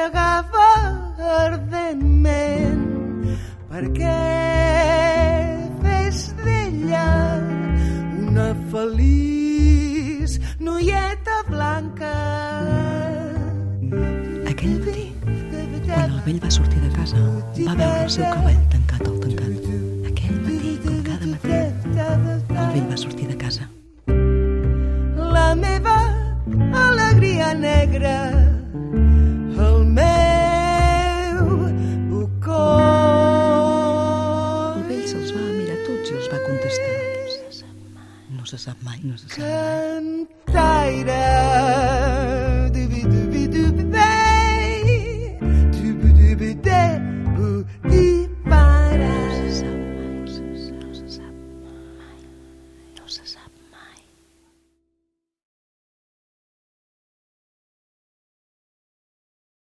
mossegava ardentment perquè fes d'ella una feliç noieta blanca. Aquell matí, quan el vell va sortir de casa, va veure el seu cavall tancat al tancat. Aquell matí, com cada matí, el vell va sortir de casa. La meva alegria negra, el meu bucó. El vell se'ls va mirar tots i els va contestar: no se sap mai, no se sap mai. Cantaire.